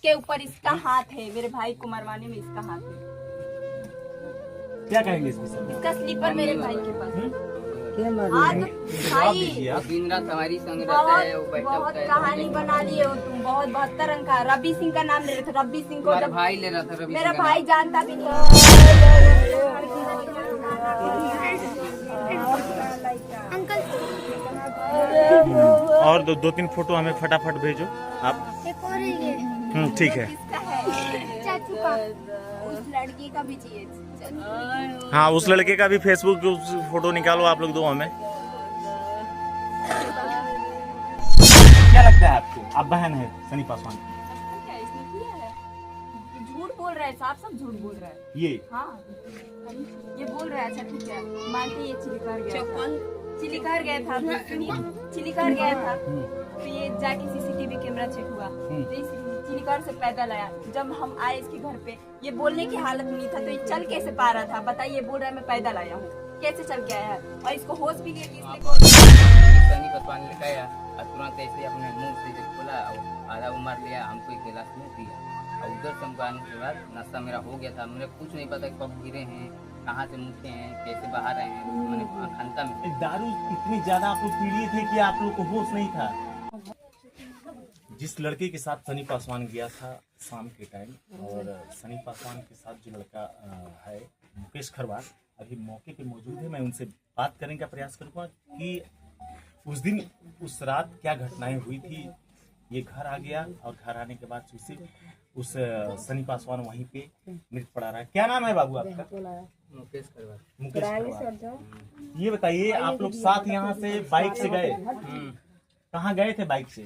इसके ऊपर इसका हाथ है, मेरे भाई को मरवाने में इसका हाथ है। क्या कहेंगे इस विषय में? इसका स्लीपर मेरे भाई के पास आज जवाब दीजिए आप। दिन रात हमारी संग रहता है, वो बैठा बहुत होता है। कहानी बना लिए हो तुम, बहुत 72 अंक का। रवि सिंह का नाम ले रहे थे, रवि सिंह को हमारा जब भाई ले रहा था रवि मेरा सिंह का भाई नाम। जानता भी नहीं। और दो तीन फोटो हमें फटाफट भेजो आप। ठीक है। किसका है? चाचू का। उस लड़की का भी चाहिए। हाँ, उस लड़के का भी फेसबुक फोटो निकालो आप लोग दो हमें। क्या लगता है आपको? आप बहन है सनी पासवान की। क्या इसने किया है? झूठ बोल रहा है साहब, सब झूठ बोल रहा है। ये हाँ, ये बोल रहा है। अच्छा ठीक है, मानते ये चिलिकार गया था, चिलिकार गया था, चिलिकार गया था। तो ये जाके सीसीटीवी कैमरा चेक हुआ, तो ये चिलिकार से पैदल आया। जब हम आए इसके घर पे, ये बोलने की हालत नहीं था, तो ये चल कैसे पा रहा था बताइए? बोल रहा है मैं पैदल आया हूँ, कैसे चल के आया है? और इसको होश भी नहीं है कि सनी पासवान ने लिखाया और तुरंत ऐसे अपने मुंह से खोला और आधा उमर लिया, हमको एक गिलास में दिया। और उधर से हमको आने के बाद नशा मेरा हो गया था। मुझे कुछ नहीं पता कब गिरे हैं, कहाँ से मुझे हैं, कैसे बाहर आए हैं। मैंने खंता में दारू इतनी ज्यादा आप लोग पीड़ित थे कि आप लोग को होश नहीं था। जिस लड़के के साथ सनी पासवान गया था शाम के टाइम, और सनी पासवान के साथ जो लड़का है मुकेश खरवार अभी मौके पे मौजूद है। मैं उनसे बात करने का प्रयास करूंगा कि उस दिन उस रात क्या घटनाएं हुई थी। ये घर आ गया और घर आने के बाद उस सनी पासवान वहीं पे मृत पड़ा रहा है। क्या नाम है बाबू आपका? मुकेश करवा। मुकेश खरवार। ये बताइए, आप लोग साथ यहाँ से बाइक से गए, कहाँ गए थे बाइक से?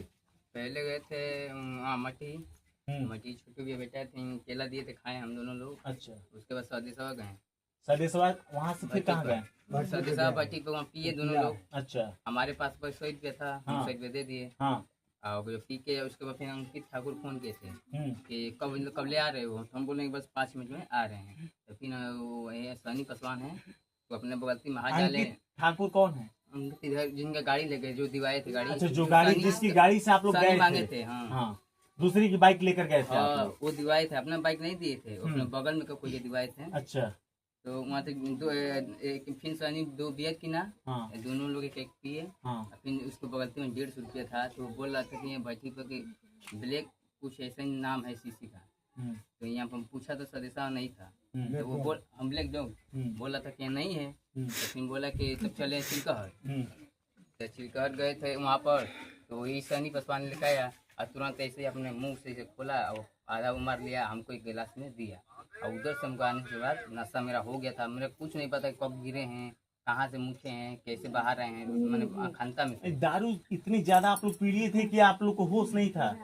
पहले गए थे मटी छोटू भी बेटा थे, केला दिए थे, खाए हम दोनों लोग। अच्छा, उसके बाद सदेशवा गए। सदेशवा वहाँ से फिर कहाँ गए? सदेशवा पार्टी पे वहाँ पिए दोनों लोग। अच्छा, हमारे पास पैसा रुपया था, हम 100 रुपये दे दिए। हाँ, और पी के उसके बाद फिर अंकित ठाकुर फोन किए थे कि कब ले आ रहे हो? हम बोले बस 5 मिनट में आ रहे हैं। तो फिर वो सनी पासवान है, तो अपने बगल में हाथ डाले। ठाकुर कौन है? इधर जिनका गाड़ी ले गए, जो दिवाए थे गाड़ी। अच्छा, जो गाड़ी जिसकी गाड़ी से आप लोग गए मांगे थे। हाँ, हाँ, दूसरी की बाइक लेकर गए थे आप लोग। वो दिवाए थे, अपना बाइक नहीं दिए थे, अपने बगल में कोई दिवाए थे। अच्छा, तो वहाँ तक फिर सनी 2 बियर किना। हाँ, दोनों लोग एक पिए। हाँ, फिर उसको बगल में 150 रुपया था, तो वो बोल रहा था कि बैठी पर कि ब्लैक कुछ ऐसा ही नाम है सीसी का। तो यहाँ पर हम पूछा तो सदेशा नहीं था, तो वो बोल हम ब्लैक डॉग बोल रहा था कि नहीं है। तो फिर बोला कि तब चले चिलकहर। तो चिलकहर गए थे वहाँ पर, तो वही सनी पासवान ने लिखाया और तुरंत ऐसे अपने मुंह से खोला और आधा उमर लिया, हमको एक गिलास में दिया। और उधर से हमको आने के बाद नशा मेरा हो गया था। मुझे कुछ नहीं पता कब गिरे हैं, कहाँ से मुझे हैं, कैसे बाहर आए हैं। मैंने खंता में दारू इतनी ज्यादा आप लोग पीड़ित थे कि आप लोग को होश नहीं था।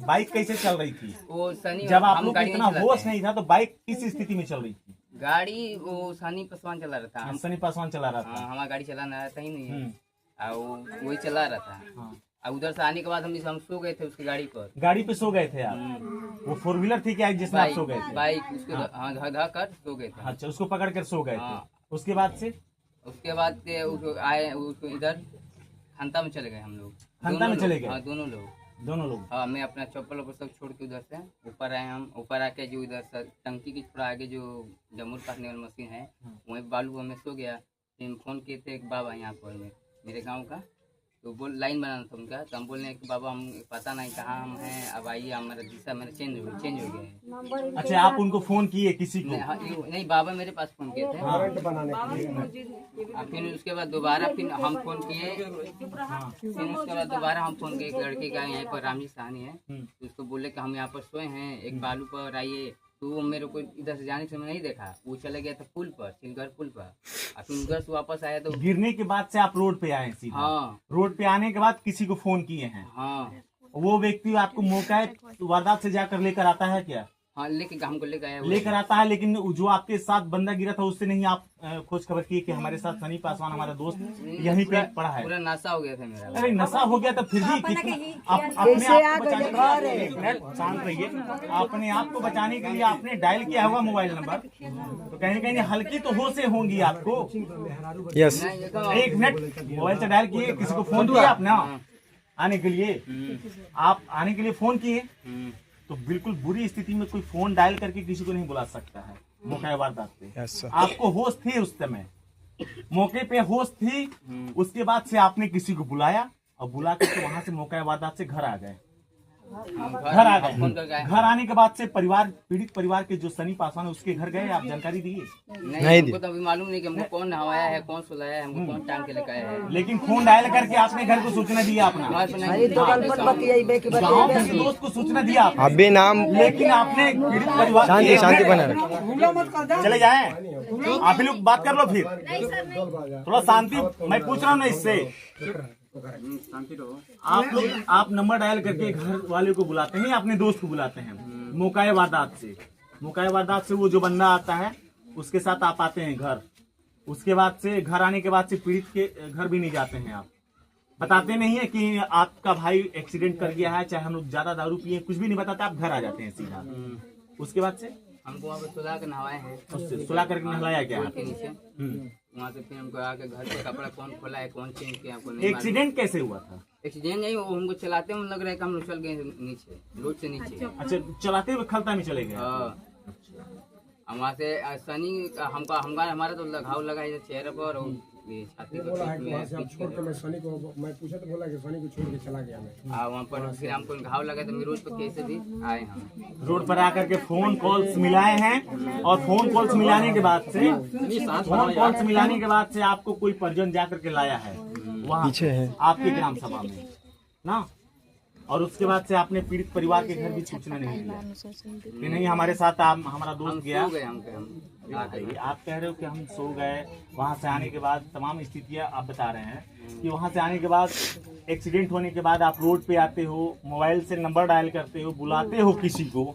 बाइक कैसे चल रही थी वो सनी? जब आप लोग को इतना होश नहीं था तो बाइक किस स्थिति में चल रही थी? गाड़ी वो सनी पासवान चला रहा था। सनी पासवान चला रहा था। हमारा गाड़ी चलाना आता ही नहीं है, और वही चला रहा था। और उधर से आने के बाद हम सो गए थे उसकी गाड़ी पर। गाड़ी पे सो गए थे आप? वो 4 व्हीलर थी क्या जिसमें आप सो गए थे? बाइक उसके धा कर सो गए थे। अच्छा, उसको पकड़ कर सो गए थे। उसके बाद से आए इधर खंता में चले गए हम लोग। खंता में चले गए? हाँ, दोनों लोग। हाँ, मैं अपना चप्पल को सब छोड़ के उधर से ऊपर आए। हम ऊपर आके जो इधर से टंकी की थोड़ा आगे जो जमूर काटने वाली मशीन है, वहीं बालू में सो गया। फिर फोन किए थे एक बाबा यहाँ पर मेरे गाँव का, तो बोल लाइन बनाना था उनका। तो हम बोलने कि बाबा हम पता नहीं कहाँ हम हैं, अब आइए, हमारा दिशा मेरा चेंज हो गया है। अच्छा, आप उनको फोन किए किसी को? नहीं, बाबा मेरे पास फोन किए थे। फिर उसके बाद दोबारा फिर हम फोन किए। फिर उसके बाद दोबारा हम फोन किए, एक लड़के का यहाँ पर रामजी साहनी है, तो उसको बोले कि हम यहाँ पर सोए हैं, एक बालू पर आइए। तो वो मेरे को इधर से जाने से मैं नहीं देखा, वो चले गया था पुल पर, चिलगढ़ पुल पर। और फिर उधर से वापस आया तो गिरने के बाद से आप रोड पे आए सीधा? हाँ, रोड पे आने के बाद किसी को फोन किए हैं? हाँ। वो व्यक्ति आपको मौका वारदात से जाकर लेकर आता है क्या? हाँ, लेके हमको लेकर आता है, लेकिन जो आपके साथ बंदा गिरा था उससे नहीं आप खोज खबर की कि हमारे साथ सनी पासवान हमारा दोस्त यहीं पे पड़ा है? पूरा नशा हो गया था मेरा। अरे नशा हो गया तो फिर भी अपने आप को बचाने, एक मिनट शांत रहिए। अपने आप को बचाने के लिए आपने डायल किया होगा मोबाइल नंबर, तो कहीं कहीं हल्की तो होशे होंगी आपको। यस, एक मिनट, मोबाइल से डायल किए, किसी को फोन किया आपने? आने के लिए आप आने के लिए फोन किए, तो बिल्कुल बुरी स्थिति में कोई फोन डायल करके किसी को नहीं बुला सकता है मौका वारदात पे। आपको होश थी उस समय, मौके पे होश थी, उसके बाद से आपने किसी को बुलाया और बुला करके वहां से मौका वारदात से घर आ गए। घर आ गए, घर आने के बाद से परिवार, पीड़ित परिवार के जो सनी पासवान है उसके घर गए, आप जानकारी दिए? नहीं, हमको तो अभी मालूम नहीं कि हमको कौन नहवाया है, कौन सुलाया है, हमको कौन टांग के लेकर आया है। लेकिन फोन डायल करके आपने घर को सूचना दिया अपना, गाँव के दोस्त को सूचना दिया अभी नाम, लेकिन आपने पीड़ित परिवार शांति बना रखो। चले जाए, आप ही लोग बात कर लो फिर, थोड़ा शांति, मैं पूछ रहा हूँ ना इससे। आप नंबर डायल करके घर वाले को बुलाते हैं, अपने दोस्त को बुलाते हैं मौका वारदात से। मौका वारदात से वो जो बंदा आता है उसके साथ आप आते हैं घर। उसके बाद से घर आने के बाद से पीड़ित के घर भी नहीं जाते हैं, आप बताते नहीं है कि आपका भाई एक्सीडेंट कर गया है, चाहे हम लोग ज्यादा दारू पिए, कुछ भी नहीं बताते, आप घर आ जाते हैं सीधा। उसके बाद से हमको वहाँ पे सुला के नहवाए हैं, सुला करके नहलाया क्या के नीचे, वहाँ से फिर हमको आके घर पे कपड़ा कौन खोला है, कौन चेंज किया, हमको नहीं। एक्सीडेंट कैसे हुआ था? एक्सीडेंट नहीं, वो हमको चलाते में लग रहा है कि हम लोग चल गए नीचे, रोड से नीचे। अच्छा, चलाते हुए खलता में चले गए? वहाँ से सनी हमारा तो घाव लगा है चेहरे पर और छाती पर। मैं पूछा तो बोला कि सनी को छोड़ के चला गया मैं। वहाँ पर फिर हमको घाव लगा तो रोड पर कैसे भी आए हम। रोड पर आकर के फोन कॉल्स मिलाए हैं, और फोन कॉल्स मिलाने के बाद से आपको कोई परिजन जाकर के लाया है वहाँ पीछे है आपके ग्राम सभा में ना, और उसके बाद से आपने पीड़ित परिवार के घर भी सूचना नहीं दिया कि नहीं हमारे साथ हमारा दोस्त गया। आप कह रहे हो कि हम सो गए, वहां से आने के बाद तमाम स्थितियां आप बता रहे हैं कि वहां से आने के बाद एक्सीडेंट होने के बाद आप रोड पे आते हो, मोबाइल से नंबर डायल करते हो, बुलाते हो किसी को,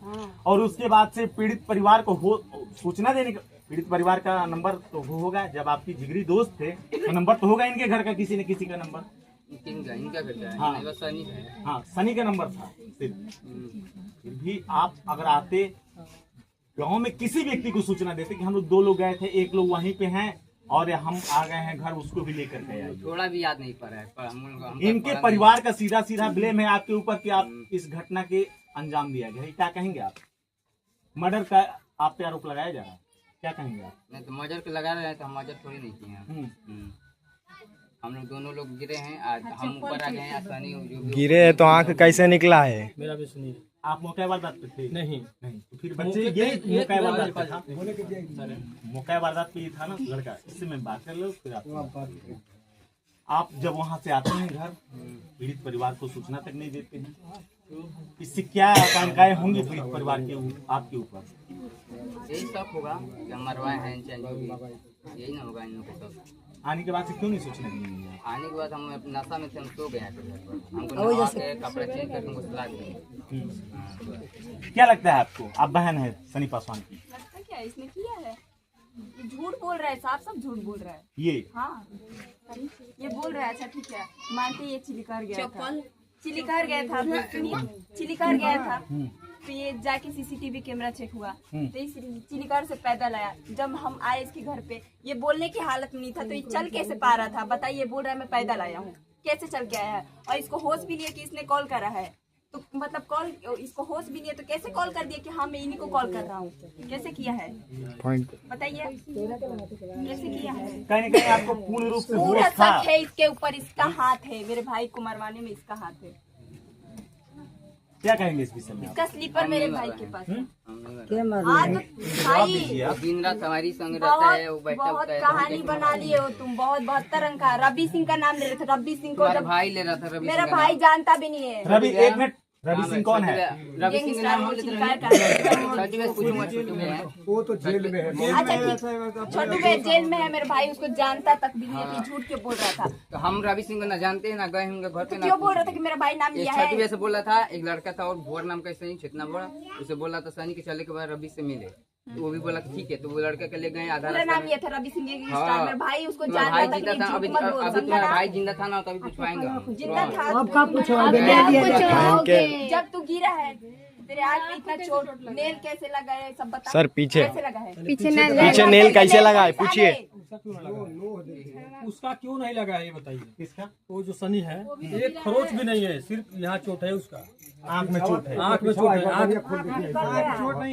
और उसके बाद से पीड़ित परिवार को सूचना देने का, पीड़ित परिवार का नंबर तो होगा, जब आपकी जिगरी दोस्त थे तो नंबर तो होगा इनके घर का, किसी न किसी का नंबर। इनका बेटा है, हाँ सनी है। हाँ, सनी का नंबर था फिर भी आप अगर आते, गांव में किसी व्यक्ति को सूचना देते कि हम लोग 2 लोग गए थे, 1 लोग वहीं पे हैं और हम आ गए हैं घर, उसको भी लेकर गए। थोड़ा भी याद नहीं पड़ रहा है पर हम इनके परिवार का सीधा ब्लेम है आपके ऊपर कि आप इस घटना के अंजाम दिया गया। क्या कहेंगे आप? मर्डर का आप पे आरोप लगाया जा रहा है, क्या कहेंगे आप? नहीं तो मर्डर के लगा रहे हैं तो हम मर्डर थोड़ी नहीं किए हैं। हम लोग दोनों लोग गिरे हैं, आज हम ऊपर आ गए हैं। सनी गिरे है तो आंख कैसे निकला है? मेरा भी सुनिए। आप मौका वारदात पे थे? नहीं, तो फिर बच्चे ये मौका वारदात पे था, मौका वारदात पे ही था ना लड़का। इससे मैं बात कर लो फिर आप जब वहाँ से आते हैं घर, पीड़ित परिवार को सूचना तक नहीं देते हैं, इससे क्या आशंकाएं होंगी पीड़ित परिवार के आपके ऊपर? यही सब होगा कि हम मरवाए हैं, यही ना होगा इन लोगों को। सब आने के बाद से क्यों नहीं सूचना दी? आने के बाद हम नशा में थे, हम सो गए हैं, हमको नहा के कपड़ा चेंज करके हमको सुला दिए। क्या लगता है आपको? आप बहन है सनी पासवान की, लगता क्या है इसने किया है? ये झूठ बोल रहा है, साफ सब झूठ बोल रहा है ये। हाँ, ये बोल रहा है। अच्छा ठीक है, मानते ये चिलिकार गया था, चिलिकार गया था, चिलिकार गया था, तो ये जाके सीसीटीवी कैमरा चेक हुआ तो इस चिलिकार से पैदल आया। जब हम आए इसके घर पे, ये बोलने की हालत में नहीं था, तो ये चल कैसे पा रहा था बताइए? बोल रहा है मैं पैदल आया हूँ, कैसे चल के आया है? और इसको होश भी नहीं है कि इसने कॉल करा है, तो मतलब कॉल, इसको होश भी नहीं है तो कैसे कॉल कर दिया कि हाँ मैं इन्हीं को कॉल कर रहा हूँ? कैसे किया है बताइए, कैसे किया है? कहीं न कहीं आपको पूर्ण रूप से पूरा होश था। शक है इसके ऊपर, इसका हाथ है, मेरे भाई को मरवाने में इसका हाथ है। क्या कहेंगे इस विषय में? इसका स्लीपर मेरे भाई के पास है। जवाब दीजिए आप। दिन रात हमारी संग रहता है, वो बैठा बहुत है। कहानी बना लिए हो तुम, बहुत 72 रंग का। रवि सिंह का नाम ले रहे थे, रवि सिंह को जब भाई ले रहा था, रवि मेरा भाई जानता भी नहीं है। रवि, एक मिनट, रवि सिंह कौन है? रवि सिंह नाम वो तो जेल में है। अच्छा ठीक, छोटू भाई जेल में है, मेरे भाई उसको जानता तक भी नहीं है कि झूठ क्यों बोल रहा था। तो हम रवि सिंह को ना जानते हैं ना गए होंगे घर पे। क्यों बोल रहा था कि मेरा भाई नाम लिया है? छठी से बोला था, एक लड़का था और भोर नाम का सनी, कितना बड़ा, उसे बोला था सनी के चले के बाद रवि से मिले, तो वो भी बोला ठीक है, तो वो लड़के के ले गए आधार। मेरा नाम ये था रवि सिंह, मेरा भाई उसको जानता भाई था। जिंदा था, अभी तुम्हारा भाई जिंदा था ना, तभी पूछवाएंगे। जिंदा था जब तू गिरा है, तेरे आग पे इतना चोट, नेल कैसे लगा है सब बता। सर पीछे, कैसे लगा है? पीछे नेल कैसे लगा है पूछिए। उसका क्यों नहीं लगा है ये बताइए। किसका? वो जो सनी है एक खरोच भी नहीं है, सिर्फ यहाँ चोट है उसका, आंख में चोट है। आंख में चोट है,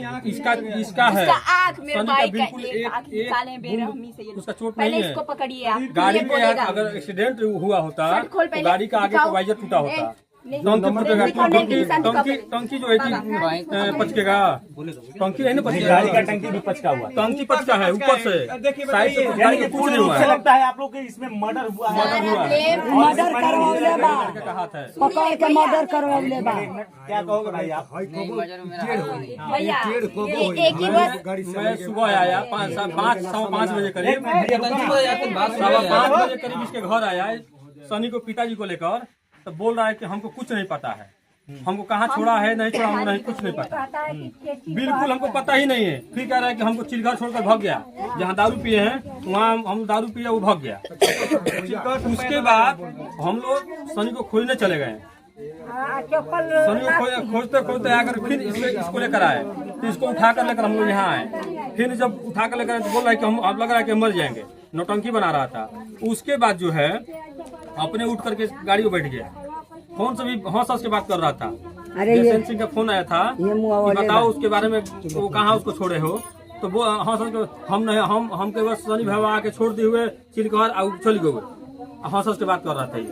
आंख इसका है। उसका आँख मेरे सनी का भाई का बिल्कुल एक आँख निकाले बेरहमी से ये लोग। उसका चोट पहले नहीं है। इसको पकड़िए आप, गाड़ी ये के बोलेगा। अगर एक्सीडेंट हुआ होता शर्ट खोल तो पहले, गाड़ी का आगे दिखाओ। का वाइजर टूटा होता। नहीं, टंकी फटेगा, दिखाओ, नहीं, निशान दिखाओ टंकी पहले। टंकी जो है कि पचकेगा, टंकी है ना गाड़ी पचकेगा, का टंकी भी पचका हुआ है। टंकी पचका है ऊपर से, साइड से यानी गाड़ी कि के कुछ पूर्ण नहीं रूप हुआ से है। लगता है आप लोग के इसमें मर्डर हुआ है। मर्डर करवावले बा, का हाथ है। पकड़ के मर्डर करवावले बा। क्या कहोगे भाई आप? नहीं मर्डर मेरा हाथ में नहीं। भैया ये एक ही बस मैं सुबह आया 5:30 बजे करीब, 5:15 बजे करीब इसके घर आया सनी को पिताजी को लेकर, तो बोल रहा है कि हमको कुछ नहीं पता है, हमको कहाँ छोड़ा है नहीं छोड़ा हमको नहीं कुछ नहीं पता, बिल्कुल हमको पता ही नहीं है। फिर कह रहा है कि हमको चिलघर छोड़कर भाग गया, जहाँ दारू पिए हैं वहाँ हम दारू पिए वो भाग गया। उसके बाद हम लोग सनी को खोजने चले गए, सनी को खोजते खोजते आकर फिर इसको लेकर आए, तो इसको उठा कर लेकर हम लोग यहाँ आए। फिर जब उठा कर लेकर आए तो बोल रहा है कि हम अब लग रहा है कि मर जाएंगे, नौटंकी बना रहा था। उसके बाद जो है अपने उठ करके गाड़ी में बैठ गया, फोन से भी हंस हंस के बात कर रहा था। जयसेंद्र सिंह का फोन आया था कि बताओ उसके बारे में, वो कहाँ उसको छोड़े हो, तो वो हंस हंस के हम नहीं हम के बस सनी भाई आके छोड़ दिए हुए चिलकर चली गए, हंस हंस के बात कर रहा था ये।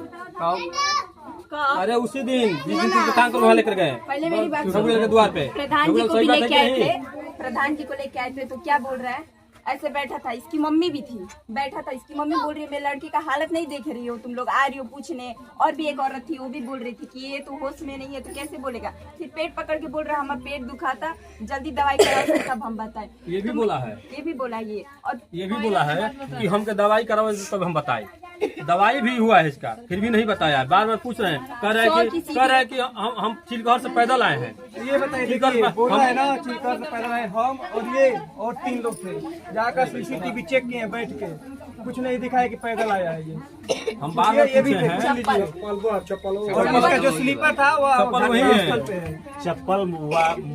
अरे उसी दिन जिस दिन दुकान को वहाँ लेकर गए पहले मेरी बात के द्वार पे, प्रधान जी को सही भी बात है लेके कि आए नहीं? थे, प्रधान जी को लेके आए थे तो क्या बोल रहा है, ऐसे बैठा था, इसकी मम्मी भी थी, बैठा था, इसकी मम्मी बोल रही है मेरे लड़की का हालत नहीं देख रही हो तुम लोग, आ रही हो पूछने। और भी एक औरत थी वो भी बोल रही थी कि ये तो होश में नहीं है तो कैसे बोलेगा। फिर पेट पकड़ के बोल रहा हमारा पेट दुखाता, जल्दी दवाई कराओ तब हम बताए। ये भी बोला है, ये भी बोला ये, और ये भी बोला है कि हमको दवाई कराओ तब हम बताए। दवाई भी हुआ है इसका, फिर भी नहीं बताया, बार बार पूछ रहे हैं, कह रहे हैं कि हम चिलघर से पैदल आए हैं। ये बताइए, बोला है ना चिलघर से पैदल आए हम और ये और 3 लोग थे, जाकर सीसीटीवी चेक किए बैठ के, कुछ नहीं दिखाया कि पैदल आया है ये। हम बार बार ये भी पूछे हैं, चप्पल और इसका जो स्लीपर था वो चप्पल वही है। स्थल पे है। चप्पल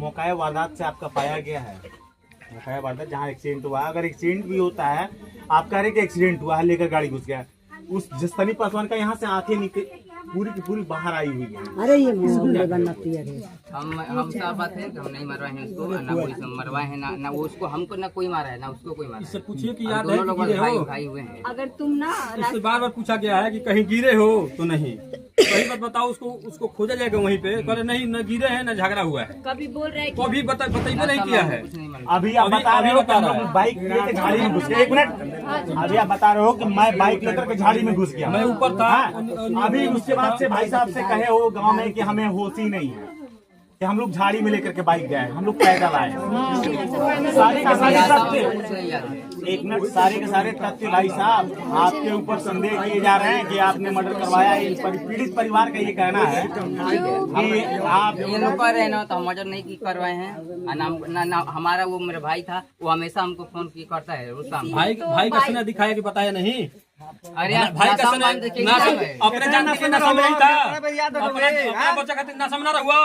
मौका वारदात से आपका पाया गया है, मौका वारदात जहाँ एक्सीडेंट हुआ, अगर एक्सीडेंट भी होता है, आप कह रहे कि एक्सीडेंट हुआ है लेकर गाड़ी घुस गया, उस सनी पासवान का यहाँ से आंखें निकल पूरी की पूरी बाहर आई हुई है। अरे ये मुंह बनना पियर है। हम साफ बात है कि हम नहीं मरवाए हैं उसको, ना कोई से मरवाए हैं, ना वो उसको, हमको ना कोई मारा है ना उसको कोई मारा इससे है। पूछिए कि और याद है दोनों कि लोग गिरे भाई हो। भाई हुए हैं। अगर तुम ना इससे बार बार पूछा गया है कि कहीं गिरे हो तो नहीं, सही बात बताओ, उसको खोजा जाएगा वहीं पे, कह रहे नहीं न गिरे हैं न झगड़ा हुआ है, कभी बोल रहे तो अभी बताइए नहीं किया है। कुछ नहीं मालूम। अभी आप बता रहे हो कि हम लोग बाइक लेकर झाड़ी में घुस गए, एक मिनट, अभी आप बता रहे हो कि मैं बाइक लेकर के झाड़ी में घुस गया, मैं ऊपर था। अभी उसके बाद से भाई साहब से कहे हो गांव में कि हमें होश ही नहीं है कि हम लोग झाड़ी में लेकर के बाइक गए, हम लोग पैदल आए। सारे के सारे तथ्य, एक मिनट, सारे के सारे तथ्य भाई साहब आपके ऊपर संदेह किए जा रहे हैं कि आपने मर्डर करवाया। पीड़ित परिवार का ये कहना है कि आप ये लोग कह रहे हैं ना तो हम मर्डर नहीं करवाए हैं, और ना हमारा वो मेरा भाई था, वो हमेशा हमको फोन किया करता है रोज शाम। भाई का सीना दिखाया कि बताया नहीं, अरे यार भाई का नाम सीना देखिए, ना नाम है। अपने जानती के नशा में नहीं था, अपना बच्चा खातिर नशा में ना रहुआ,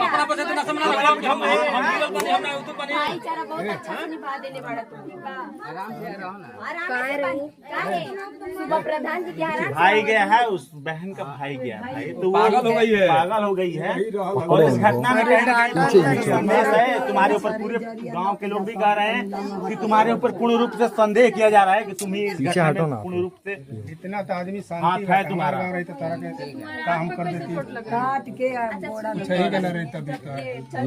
अपना बच्चा नशा में ना रहुआ, हम उधर बने भाईचारा बहुत अच्छा से निभा देने वाला तुम ठीक बा। आराम से रहो ना। आराम से काहे? सुबह प्रधान जी के आराम से भाई गया है, उस बहन का भाई गया है भाई, तो वो पागल हो गई है। पागल हो गई है। और इस घटना में कहीं ना कहीं संदेह है तुम्हारे ऊपर, पूरे गांव के लोग भी कह रहे हैं कि तुम्हारे ऊपर पूर्ण रूप से संदेह किया जा रहा है कि तुम ही इस घटना में पूर्ण रूप से इतना तो आदमी हाथ शांति है तुम्हारा। रही तो तारा के काम कर देती, काट के बोड़ा सही का न रही तभी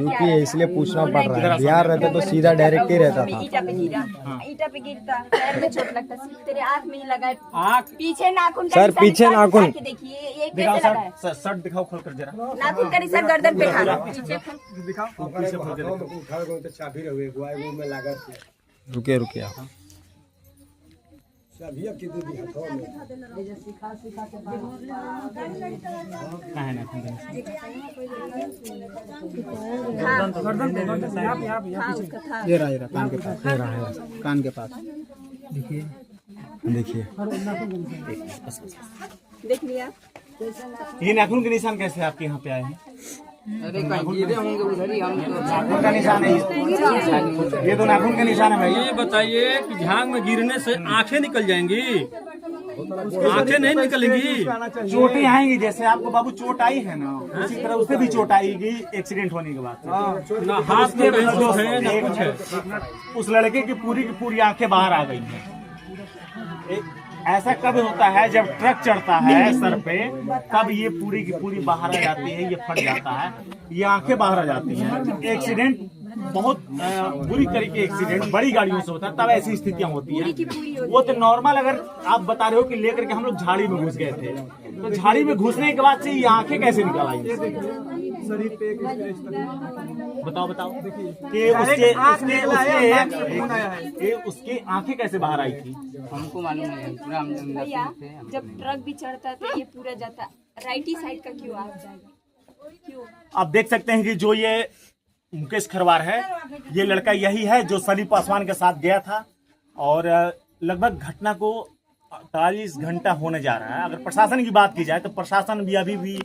यूपी है इसलिए पूछना पड़ रहा है, बिहार रहते तो सीधा डायरेक्ट ही रहता था। ईटा पे गिरा, ईटा पे गिरता, पैर में चोट लगता, सिर्फ तेरे आँख में ही लगा है। आँख पीछे नाखून का सर, निशान पीछे निकाल नाखून। के देखिए ये दिखाओ कैसे लगा है। सर, शर्ट दिखाओ खोल कर जरा, नाखून का निशान गर्दन पे था, पीछे चाबी रहे गुआई में लगा रुके आप। चाबी कितनी दी हाथों में कहाँ है नाखून का निशान? हाँ उसका था। ये रहा कान के पास, कान के पास देखिए देख लिया। ये नाखून के निशान कैसे आपके यहाँ पे आए हैं? अरे कहीं गिरे होंगे उधर ही, हम तो नाखून का निशान है ये तो नाखून का निशान है भाई। ये बताइए कि झांग में गिरने से आंखें निकल जाएंगी? आंखें नहीं निकलेंगी, चोटें आएंगी। जैसे आपको बाबू चोट आई है ना, उसी तरह उसे भी चोट आएगी एक्सीडेंट होने के बाद। ना हाथ में महसूस है ना कुछ है। उस लड़के की पूरी आंखें बाहर आ गई हैं। ऐसा कब होता है जब ट्रक चढ़ता है सर पे, तब ये पूरी की पूरी बाहर आ जाती है, ये फट जाता है, ये आंखें बाहर आ जाती हैं। एक्सीडेंट बहुत बुरी तरीके एक्सीडेंट बड़ी गाड़ियों से होता है, तब ऐसी स्थितियां होती हैं। वो तो नॉर्मल, अगर आप बता रहे हो कि लेकर के हम लोग झाड़ी में घुस गए थे, तो झाड़ी में घुसने के बाद से ये आंखें कैसे निकल आई? शरीर पे एक बताओ कि उसके आंखें कैसे बाहर आई थी? हमको मालूम नहीं, पूरा हम भैया जब ट्रक भी चढ़ता तो ये पूरा जाता, राइट ही साइड का क्यों आ जाएगा, क्यों? आप देख सकते हैं कि जो ये मुकेश खरवार है, ये लड़का यही है जो सनी पासवान के साथ गया था, और लगभग घटना को 48 घंटा होने जा रहा है। अगर प्रशासन की बात की जाए तो प्रशासन भी अभी भी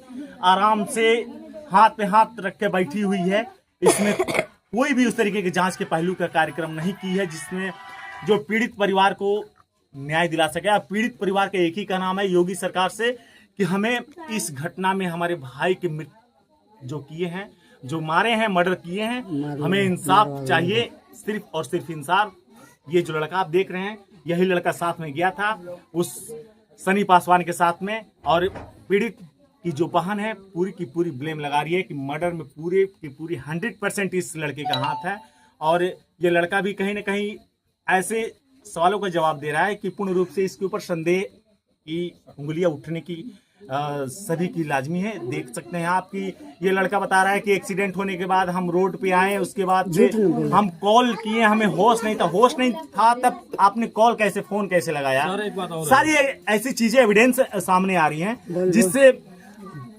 आराम से हाथ पे हाथ रख के बैठी हुई है। इसमें कोई भी उस तरीके के जांच के पहलू का कार्यक्रम नहीं की है जिसमें जो पीड़ित परिवार को न्याय दिला सके। पीड़ित परिवार के एक ही का नाम है योगी सरकार से कि हमें इस घटना में हमारे भाई के मृत्यु जो किए हैं, जो मारे हैं, मर्डर किए हैं, हमें इंसाफ चाहिए, सिर्फ और सिर्फ इंसाफ। ये जो लड़का आप देख रहे हैं, यही लड़का साथ में गया था उस सनी पासवान के साथ में, और पीड़ित की जो बहन है पूरी की पूरी ब्लेम लगा रही है कि मर्डर में पूरी की पूरी 100% इस लड़के का हाथ है। और ये लड़का भी कहीं ना कहीं ऐसे सवालों का जवाब दे रहा है कि पूर्ण रूप से इसके ऊपर संदेह की उंगलियां उठने की सभी की लाजमी है। देख सकते हैं आप कि ये लड़का बता रहा है कि एक्सीडेंट होने के बाद हम रोड पे आए, उसके बाद से हम कॉल किए, हमें होश नहीं था। होश नहीं था तब आपने कॉल कैसे, फोन कैसे लगाया? सारी ऐसी चीजें एविडेंस सामने आ रही हैं जिससे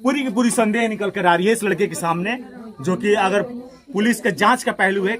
पूरी की पूरी संदेह निकल कर आ रही है इस लड़के के सामने, जो कि अगर पुलिस का जांच का पहलू है।